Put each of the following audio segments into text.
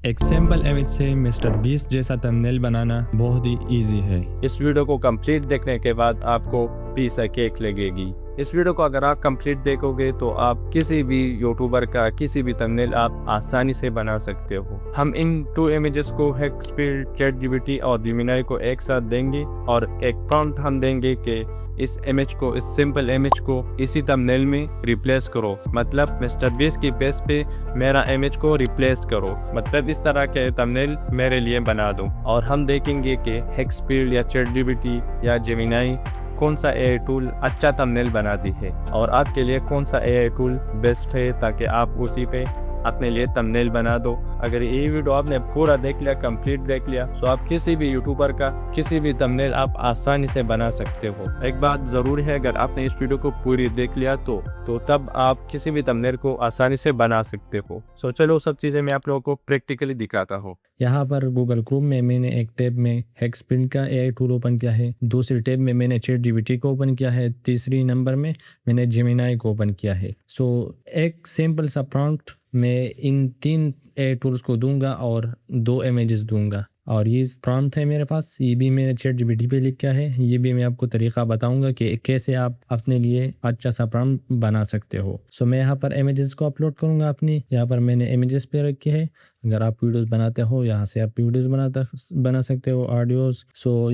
एक simple image से mister beast जैसा थंबनेल बनाना बहुत ही इजी है। इस वीडियो को कंप्लीट देखने के बाद आपको पीस केक लगेगी। इस वीडियो को अगर आप कंप्लीट देखोगे तो आप किसी भी यूट्यूबर का किसी भी थंबनेल आप आसानी से बना सकते हो। हम इन 2 इमेजेस को हेक्सस्पीड, चैटजीपीटी और जेमिनी को एक साथ देंगे और एक प्रॉम्प्ट हम देंगे कि इस इमेज को, इस सिंपल इमेज को इसी थंबनेल में रिप्लेस करो। मतलब मिस्टर बीस्ट की पेज पे मेरा इमेज को रिप्लेस करो, मतलब इस तरह के थंबनेल मेरे लिए बना दो। और हम देखेंगे कि हेक्सस्पीड या चैटजीपीटी या जेमिनी कौन सा एआई टूल अच्छा थंबनेल बनाती है और आपके लिए कौन सा एआई टूल बेस्ट है, ताकि आप उसी पे अपने लिए थंबनेल बना दो। अगर ये वीडियो आपने पूरा देख लिया, कंप्लीट देख लिया, तो आप किसी भी यूट्यूबर का किसी भी थंबनेल आप आसानी से बना सकते हो। एक बात ज़रूर है, अगर आपने इस वीडियो को पूरी देख लिया तो तब आप किसी भी थंबनेल को आसानी से बना सकते हो। सो चलो सब चीज़ें मैं आप लोगों को प्रैक्टिकली दिखाता हूँ। यहाँ पर गूगल क्रोम में मैंने एक टैब में हेक्सस्पीड का एआई टूल ओपन किया है, दूसरी टैब में मैंने चैटजीपीटी को ओपन किया है, तीसरी नंबर में मैंने जेमिनी को ओपन किया है। एक सिंपल सा प्रॉम्प्ट मैं इन 3 एआई टूल्स को दूंगा और 2 इमेजेस दूंगा। और ये प्रॉम्प्ट है मेरे पास, ये भी मैंने चैटजीपीटी पे लिखा है। ये भी मैं आपको तरीका बताऊंगा कि कैसे आप अपने लिए अच्छा सा प्रॉम्प्ट बना सकते हो। मैं यहाँ पर इमेजेस को अपलोड करूंगा अपनी। यहाँ पर मैंने इमेजेस पे रखी है। अगर आप वीडियोस बनाते हो, यहाँ से आप वीडियोस बना सकते हो, ऑडियोज।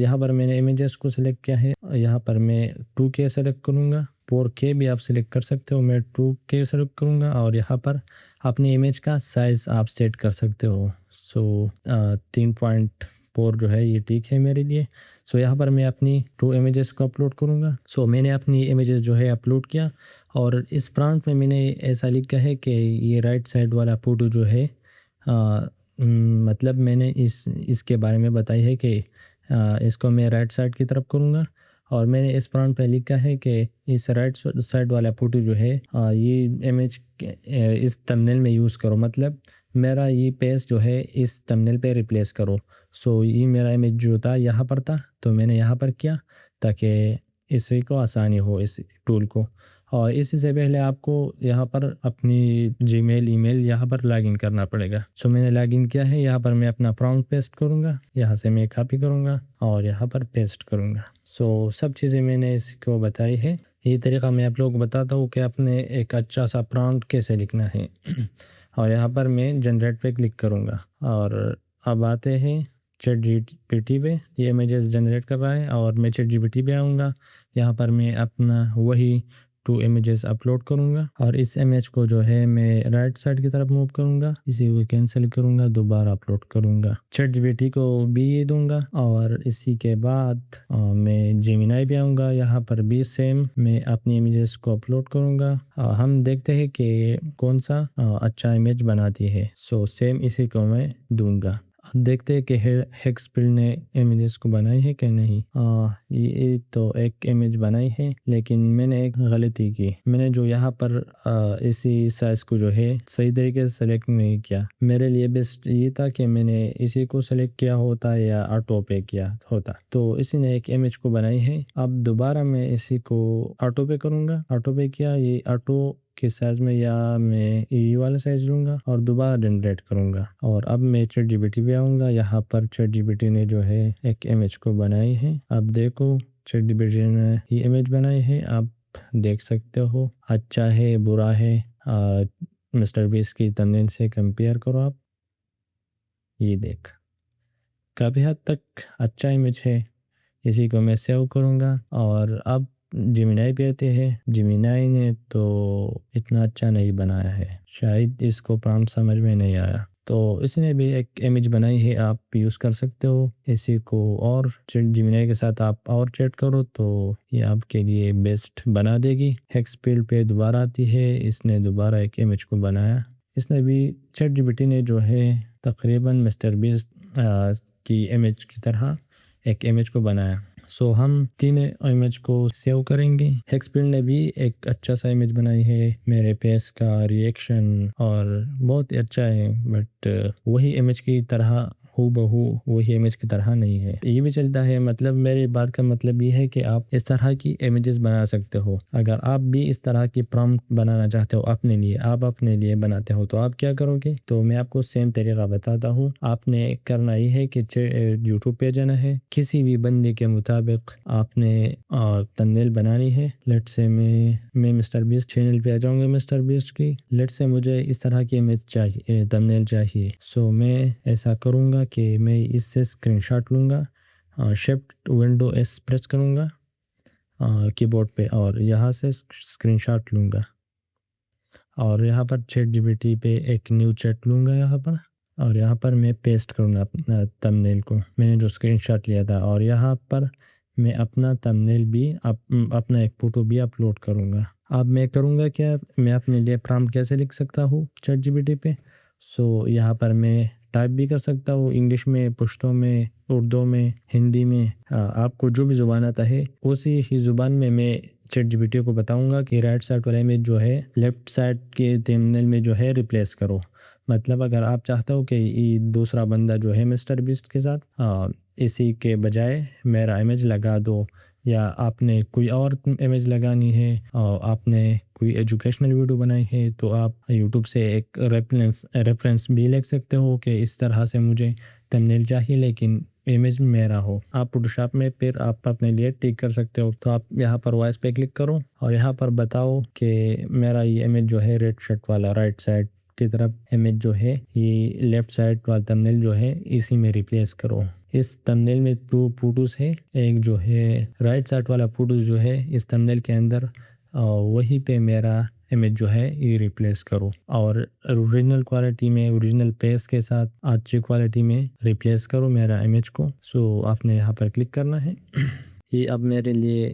यहाँ पर मैंने इमेजेस को सिलेक्ट किया है। यहाँ पर मैं 2K सेलेक्ट करूँगा, 4K भी आप सिलेक्ट कर सकते हो, मैं 2K सेलेक्ट करूँगा। और यहाँ पर अपनी इमेज का साइज़ आप सेट कर सकते हो। 3.4 जो है ये ठीक है मेरे लिए। यहाँ पर मैं अपनी 2 इमेजेस को अपलोड करूँगा। मैंने अपनी इमेजेस जो है अपलोड किया और इस प्रॉम्प्ट में मैंने ऐसा लिखा है कि ये राइट साइड वाला फोटो जो है मतलब मैंने इसके बारे में बताई है कि इसको मैं राइट साइड की तरफ करूँगा। और मैंने इस प्रॉम्प्ट पे लिखा है कि इस राइट साइड वाला फोटो जो है ये इमेज इस थंबनेल में यूज़ करो, मतलब मेरा ये पेज जो है इस थंबनेल पे रिप्लेस करो। ये मेरा इमेज जो था यहाँ पर था, तो मैंने यहाँ पर किया ताकि इसी को आसानी हो इस टूल को। और इसी से पहले आपको यहाँ पर अपनी जीमेल ईमेल यहाँ पर लॉगिन करना पड़ेगा। मैंने लॉगिन किया है। यहाँ पर मैं अपना प्रॉम्प्ट पेस्ट करूँगा, यहाँ से मैं कॉपी करूँगा और यहाँ पर पेस्ट करूँगा। सब चीज़ें मैंने इसको बताई है। ये तरीका मैं आप लोगों को बताता हूँ कि आपने एक अच्छा सा प्रॉम्प्ट कैसे लिखना है। और यहाँ पर मैं जनरेट पे क्लिक करूँगा और अब आते हैं चैटजीपीटी पे। ये इमेजेस जनरेट कर रहा है और मैं चैटजीपीटी पे आऊँगा। यहाँ पर मैं अपना वही 2 इमेजेस अपलोड करूँगा और इस इमेज को जो है मैं राइट साइड की तरफ मूव करूँगा, इसी को कैंसिल करूँगा, दोबारा अपलोड करूँगा, चैटजीपीटी को भी ये दूंगा। और इसी के बाद मैं जेमिनी पे आऊँगा। यहाँ पर भी सेम मैं अपनी इमेजेस को अपलोड करूँगा। हम देखते हैं कि कौन सा अच्छा इमेज बनाती है। सेम इसी को मैं दूंगा। देखते हैं कि हेक्सस्पीड ने इमेजेस को बनाई है कि नहीं। ये तो एक इमेज बनाई है, लेकिन मैंने एक गलती की। मैंने जो यहाँ पर इसी साइज को जो है सही तरीके से सेलेक्ट नहीं किया। मेरे लिए बेस्ट ये था कि मैंने इसी को सेलेक्ट किया होता या ऑटो पे किया होता। तो इसी ने एक इमेज को बनाई है। अब दोबारा मैं इसी को ऑटो पे करूँगा। ऑटो पे किया, ये ऑटो के साइज में या मैं ये वाला साइज लूँगा और दोबारा जनरेट करूँगा। और अब मैं चैटजीपीटी पे आऊँगा। यहाँ पर चैटजीपीटी ने जो है एक इमेज को बनाई है। अब देखो चैटजीपीटी ने ये इमेज बनाई है, आप देख सकते हो। अच्छा है बुरा है, मिस्टर बीस्ट की थंबनेल से कंपेयर करो आप। ये देख, काफ़ी हद तक अच्छा इमेज है। इसी को मैं सेव करूँगा और अब जेमिनी पे आते हैं। जेमिनी ने तो इतना अच्छा नहीं बनाया है, शायद इसको प्रॉम्प्ट समझ में नहीं आया। तो इसने भी एक इमेज बनाई है, आप यूज़ कर सकते हो इसी को। और जेमिनी के साथ आप और चैट करो तो ये आपके लिए बेस्ट बना देगी। हेक्सस्पीड पे दोबारा आती है, इसने दोबारा एक इमेज को बनाया। इसने भी चैटजीपीटी ने जो है तकरीबन मिस्टर बीस्ट की इमेज की तरह एक इमेज को बनाया। हम 3 इमेज को सेव करेंगे। हेक्सस्पीड ने भी एक अच्छा सा इमेज बनाई है, मेरे फेस का रिएक्शन और बहुत ही अच्छा है, बट वही इमेज की तरह हूबहू वही इमेज की तरह नहीं है। ये भी चलता है, मतलब मेरी बात का मतलब ये है कि आप इस तरह की इमेजेस बना सकते हो। अगर आप भी इस तरह की प्रॉम्प्ट बनाना चाहते हो अपने लिए, आप अपने लिए बनाते हो, तो आप क्या करोगे? तो मैं आपको सेम तरीका बताता हूँ। आपने करना ये है कि यूट्यूब पे जाना है, किसी भी बंदे के मुताबिक आपने थंबनेल बनानी है। लेट से मैं मिस्टर बीस्ट चैनल पे आ जाऊंगा, मिस्टर बीस्ट की। लेट से मुझे इस तरह की इमेज चाहिए, थंबनेल चाहिए। सो मैं ऐसा करूँगा कि मैं इससे स्क्रीनशॉट लूँगा, शिफ्ट विंडो एस प्रेस करूँगा कीबोर्ड पे, और यहाँ से स्क्रीनशॉट लूँगा, और यहाँ पर ChatGPT पे एक न्यू चैट लूँगा यहाँ पर, और यहाँ पर मैं पेस्ट करूँगा अपना थंबनेल को, मैंने जो स्क्रीनशॉट लिया था। और यहाँ पर मैं अपना थंबनेल भी अपना एक फ़ोटो भी अपलोड करूँगा। अब मैं करूँगा क्या, मैं अपने लिए प्रॉम्प्ट कैसे लिख सकता हूँ ChatGPT पे? सो यहाँ पर मैं टाइप भी कर सकता हूँ, इंग्लिश में, पश्तो में, उर्दू में, हिंदी में, आपको जो भी ज़ुबान आता है उसी ही ज़ुबान में मैं ChatGPT को बताऊंगा कि राइट साइड वाले में जो है लेफ्ट साइड के थंबनेल में जो है रिप्लेस करो। मतलब अगर आप चाहते हो कि ये दूसरा बंदा जो है मिस्टर बीस्ट के साथ इसी के बजाय मेरा इमेज लगा दो, या आपने कोई और इमेज लगानी है और आपने कोई एजुकेशनल वीडियो बनाई है, तो आप यूट्यूब से एक रेफरेंस भी लिख सकते हो कि इस तरह से मुझे थंबनेल चाहिए लेकिन इमेज मेरा हो। आप फोटोशॉप में फिर आप अपने लिए टिक कर सकते हो। तो आप यहाँ पर वॉइस पे क्लिक करो और यहाँ पर बताओ कि मेरा ये इमेज जो है रेड शर्ट वाला राइट साइड की तरफ इमेज जो है, ये लेफ्ट साइड वाला थंबनेल जो है इसी में रिप्लेस करो। इस थंबनेल में 2 फोटोज़ है, एक जो है राइट साइड वाला फोटो जो है इस थंबनेल के अंदर, वहीं पे मेरा इमेज जो है ये रिप्लेस करो, और ओरिजिनल क्वालिटी में, ओरिजिनल पेज के साथ अच्छी क्वालिटी में रिप्लेस करो मेरा इमेज को। सो आपने यहाँ पर क्लिक करना है। ये अब मेरे लिए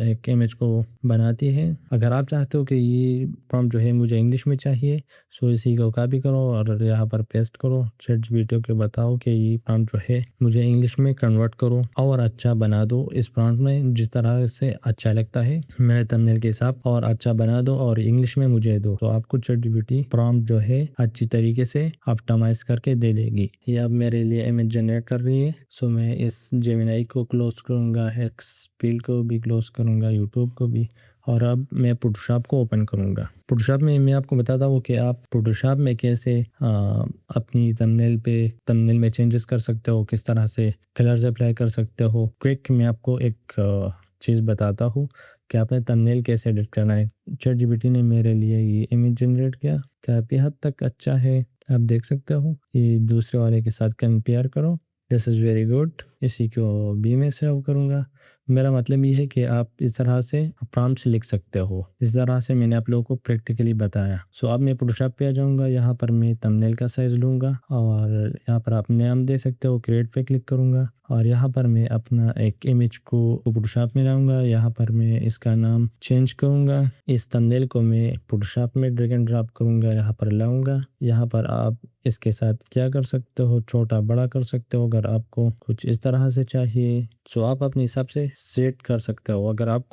एक इमेज को बनाती है। अगर आप चाहते हो कि ये प्रॉम्प्ट जो है मुझे इंग्लिश में चाहिए, सो इसी को कॉपी करो और यहाँ पर पेस्ट करो। ChatGPT को बताओ कि ये प्रॉम्प्ट जो है मुझे इंग्लिश में कन्वर्ट करो और अच्छा बना दो इस प्रॉम्प्ट में, जिस तरह से अच्छा लगता है मेरे थंबनेल के हिसाब, और अच्छा बना दो और इंग्लिश में मुझे दो। तो आपको ChatGPT प्रॉम्प्ट जो है अच्छी तरीके से ऑप्टिमाइज करके दे देगी। ये अब मेरे लिए इमेज जनरेट कर रही है। सो मैं इस जेमिनी को क्लोज करूँगा, एक्सपील को भी क्लोज करूँगा, यूट्यूब को भी, और अब मैं फोटोशॉप को ओपन करूँगा। फोटोशॉप में मैं आपको बताता हूँ कि आप फोटोशॉप में कैसे अपनी थंबनेल में चेंजेस कर सकते हो, किस तरह से कलर्स अप्लाई कर सकते हो। क्विक मैं आपको एक चीज़ बताता हूँ कि आपने थंबनेल कैसे एडिट करना है। ChatGPT ने मेरे लिए ये इमेज जनरेट किया, काफ़ी हद तक अच्छा है, आप देख सकते हो। ये दूसरे वाले के साथ कंपेयर करो, दिस इज़ वेरी गुड। इसी को भी मैं सेव करूँगा। मेरा मतलब ये है कि आप इस तरह से प्रॉम्प्ट्स लिख सकते हो, इस तरह से मैंने आप लोगों को प्रैक्टिकली बताया। सो अब मैं फोटोशॉप पे आ जाऊँगा, यहाँ पर मैं थंबनेल का साइज़ लूँगा और यहाँ पर आप नाम दे सकते हो, क्रिएट पे क्लिक करूँगा और यहाँ पर मैं अपना एक इमेज को फोटोशॉप में लाऊंगा। यहाँ पर मैं इसका नाम चेंज करूँगा। इस थंबनेल को मैं फोटोशॉप में ड्रैग एंड ड्रॉप करूँगा, यहाँ पर लाऊंगा। यहाँ पर आप इसके साथ क्या कर सकते हो, छोटा बड़ा कर सकते हो अगर आपको कुछ इस तरह से चाहिए। सो आप अपने हिसाब से सेट कर सकते हो। अगर आप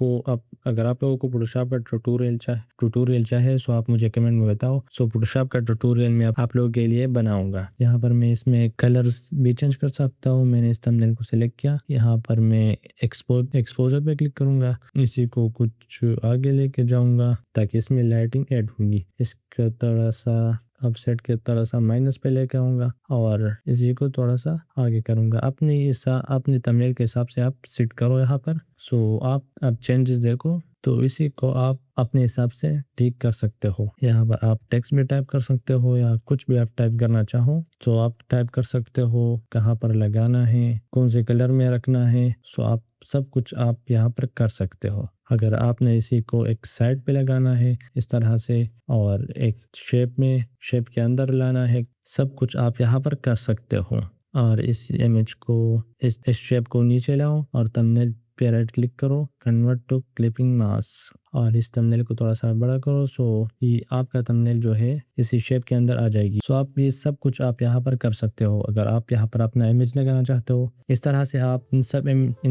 लोगों को फोटोशॉप का ट्यूटोरियल चाहे सो आप मुझे कमेंट में बताओ। सो फोटोशॉप का ट्यूटोरियल मैं आप लोगों के लिए बनाऊंगा। यहाँ पर मैं इसमें कलर्स भी चेंज कर सकता हूँ। मैंने इस थंबनेल को सिलेक्ट किया, यहाँ पर मैं एक्सपोजर पे क्लिक करूँगा, इसी को कुछ आगे लेके जाऊँगा ताकि इसमें लाइटिंग ऐड होगी। इसका थोड़ा सा अपसेट के थोड़ा सा माइनस पे लेके आऊँगा और इसी को थोड़ा सा आगे करूँगा। अपने थंबनेल के हिसाब से आप सेट करो यहाँ पर। सो आप अब चेंजेस देखो, तो इसी को आप अपने हिसाब से ठीक कर सकते हो। यहाँ पर आप टेक्स्ट भी टाइप कर सकते हो या कुछ भी आप टाइप करना चाहो तो आप टाइप कर सकते हो। कहाँ पर लगाना है, कौन से कलर में रखना है, सो आप सब कुछ आप यहाँ पर कर सकते हो। अगर आपने इसी को एक साइड पे लगाना है इस तरह से और एक शेप के अंदर लाना है, सब कुछ आप यहाँ पर कर सकते हो। और इस इमेज को इस शेप को नीचे लाओ और थंबनेल पे राइट क्लिक करो, कन्वर्ट टू क्लिपिंग मास्क, और इस थंबनेल को थोड़ा सा बड़ा करो। सो ये आपका थंबनेल जो है इसी शेप के अंदर आ जाएगी। सो आप ये सब कुछ आप यहाँ पर कर सकते हो। अगर आप यहाँ पर अपना इमेज लगाना चाहते हो, इस तरह से आप इन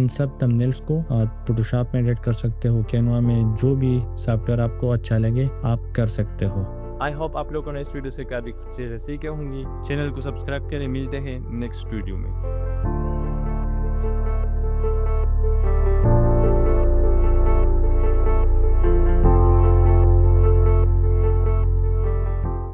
सब थंबनेल्स को फोटोशॉप में एडिट कर सकते हो। कैनवा में जो भी सॉफ्टवेयर आपको अच्छा लगे आप कर सकते हो। आई होप आप लोगों ने इस वीडियो से काफ़ी कुछ चीज़ें सीखी होंगी। चैनल को सब्सक्राइब करें, मिलते हैं नेक्स्ट वीडियो में।